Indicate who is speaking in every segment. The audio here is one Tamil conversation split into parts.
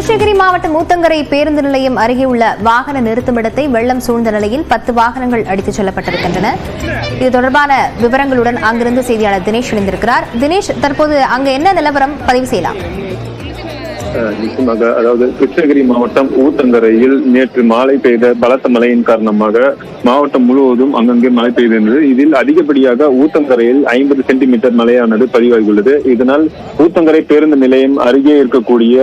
Speaker 1: கிருஷ்ணகிரி மாவட்டம் ஊத்தங்கரை பேருந்து நிலையம் அருகே உள்ள வாகன நிறுத்துமிடத்தை வெள்ளம் சூழ்ந்த நிலையில் 10 வாகனங்கள் அடித்துச் செல்லப்பட்டிருக்கின்றன. இது தொடர்பான விவரங்களுடன் அங்கிருந்து செய்தியாளர் தினேஷ் இணைந்திருக்கிறார். தினேஷ், தற்போது அங்கு என்ன நிலவரம் பதிவு செய்யலாம்?
Speaker 2: நிச்சயமாக, அதாவது கிருஷ்ணகிரி மாவட்டம் ஊத்தங்கரையில் நேற்று மாலை பெய்த பலத்த மழையின் காரணமாக மாவட்டம் முழுவதும் அங்கங்கே மழை பெய்திருந்தது. இதில் அதிகப்படியாக ஊத்தங்கரையில் 50 சென்டிமீட்டர் மழையானது பதிவாகியுள்ளது. இதனால் ஊத்தங்கரை பேருந்து நிலையம் அருகே இருக்கக்கூடிய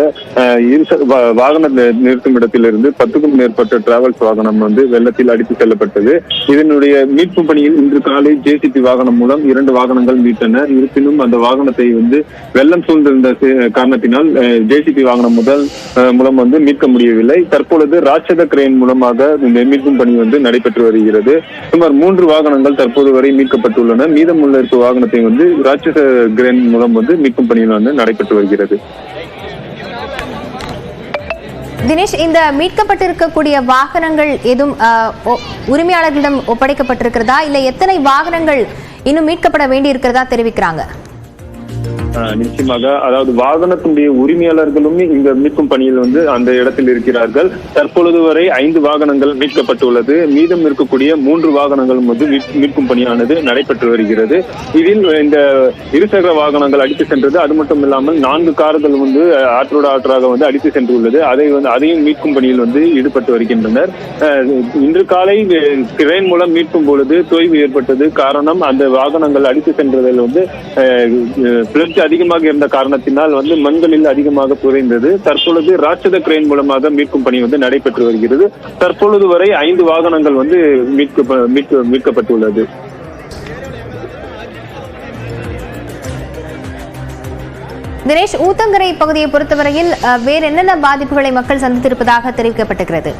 Speaker 2: வாகன நிறுத்தும் இடத்திலிருந்து 10க்கும் மேற்பட்ட டிராவல்ஸ் வாகனம் வெள்ளத்தில் அடித்து செல்லப்பட்டது. இதனுடைய மீட்பு பணியில் இன்று காலை ஜேசிபி வாகனம் மூலம் 2 வாகனங்கள் மீட்டன. இருப்பினும் அந்த வாகனத்தை வெள்ளம் சூழ்ந்திருந்த காரணத்தினால் ஜேசிபி வாகனம் மூலம் மீட்க முடியவில்லை. தற்பொழுது ராட்சத கிரேன் மூலமாக இந்த மீட்கும் பணி நடைபெற்று வருகிறது. சுமார் 3 வாகனங்கள் தற்போது வரை மீட்கப்பட்டுள்ளன. மீதமுள்ள இருக்க வாகனத்தை ராட்சத கிரேன் மூலம் மீட்கும் பணியில் நடைபெற்று வருகிறது.
Speaker 1: தினேஷ், இந்த மீட்கப்பட்டிருக்கக்கூடிய வாகனங்கள் எதுவும் உரிமையாளர்களிடம் ஒப்படைக்கப்பட்டிருக்கிறதா, இல்ல எத்தனை வாகனங்கள் இன்னும் மீட்கப்பட வேண்டி இருக்கிறதா தெரிவிக்கிறாங்க?
Speaker 2: நிச்சயமாக, அதாவது வாகனத்தினுடைய உரிமையாளர்களும் இங்க மீட்கும் பணியில் அந்த இடத்தில் இருக்கிறார்கள். தற்பொழுது வரை 5 வாகனங்கள் மீட்கப்பட்டுள்ளது. மீதம் இருக்கக்கூடிய 3 வாகனங்களும் மீட்கும் பணியானது நடைபெற்று வருகிறது. இதில் இந்த இருசக்கர வாகனங்கள் அடித்து சென்றது. அது மட்டும் இல்லாமல் 4 கார்கள் ஆற்றோடு ஆற்றாக அடித்து சென்றுள்ளது. அதையும் மீட்கும் பணியில் ஈடுபட்டு வருகின்றனர். இன்று காலை கிரேன் மூலம் மீட்கும் பொழுது தொய்வு ஏற்பட்டது. காரணம், அந்த வாகனங்கள் அடித்து சென்றதில் பிளர்ச்சி அதிகமாக இருந்த காரணத்தினால் மண்களில் அதிகமாக புதைந்தது. தற்பொழுது ராட்சத கிரேன் மூலமாக மீட்கும் பணி நடைபெற்று வருகிறது. தற்பொழுது வரை 5 வாகனங்கள் மீட்கப்பட்டுள்ளது.
Speaker 1: தினேஷ், ஊத்தங்கரை பகுதியை பொறுத்தவரையில் வேறு என்னென்ன பாதிப்புகளை மக்கள் சந்தித்திருப்பதாக தெரிவிக்கப்பட்டிருக்கிறது?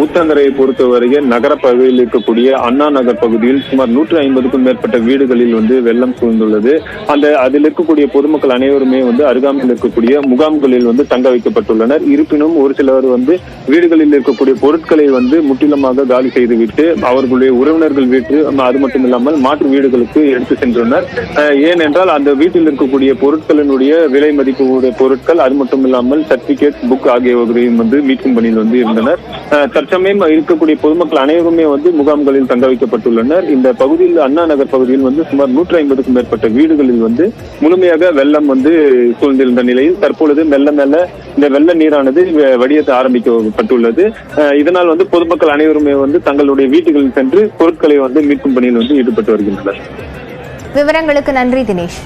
Speaker 2: ஊத்தங்கரையை பொறுத்தவரையில் நகர பகுதியில் இருக்கக்கூடிய அண்ணா நகர் பகுதியில் சுமார் 150க்கும் மேற்பட்ட வீடுகளில் வெள்ளம் சூழ்ந்துள்ளது. அதில் இருக்கக்கூடிய பொதுமக்கள் அனைவருமே அருகாமையில் இருக்கக்கூடிய முகாம்களில் தங்க வைக்கப்பட்டுள்ளனர். இருப்பினும் ஒரு சிலர் வீடுகளில் இருக்கக்கூடிய பொருட்களை முற்றிலுமாக காலி செய்துவிட்டு அவர்களுடைய உறவினர்கள் வீட்டு, அது மட்டும் இல்லாமல் மாற்று வீடுகளுக்கு எடுத்து சென்றனர். ஏனென்றால் அந்த வீட்டில் இருக்கக்கூடிய பொருட்களினுடைய விலை மதிப்பு பொருட்கள், அது மட்டும் இல்லாமல் சர்டிபிகேட், புக் ஆகியவர்களையும் மீட்கும் பணியில் இருந்தனர். தற்சமயம் இருக்கக்கூடிய பொதுமக்கள் அனைவருமே முகாம்களில் தங்க வைக்கப்பட்டுள்ளனர். இந்த பகுதியில் அண்ணா நகர் பகுதியில் சுமார் 150க்கும் மேற்பட்ட வீடுகளில் முழுமையாக வெள்ளம் சூழ்ந்திருந்த நிலையில் தற்பொழுது மெல்ல மெல்ல இந்த வெள்ள நீரானது வடியத்த ஆரம்பிக்கப்பட்டுள்ளது. இதனால் பொதுமக்கள் அனைவருமே தங்களுடைய வீட்டுகளில் சென்று பொருட்களை மீட்கும் பணியில் ஈடுபட்டு வருகின்றனர்.
Speaker 1: விவரங்களுக்கு நன்றி தினேஷ்.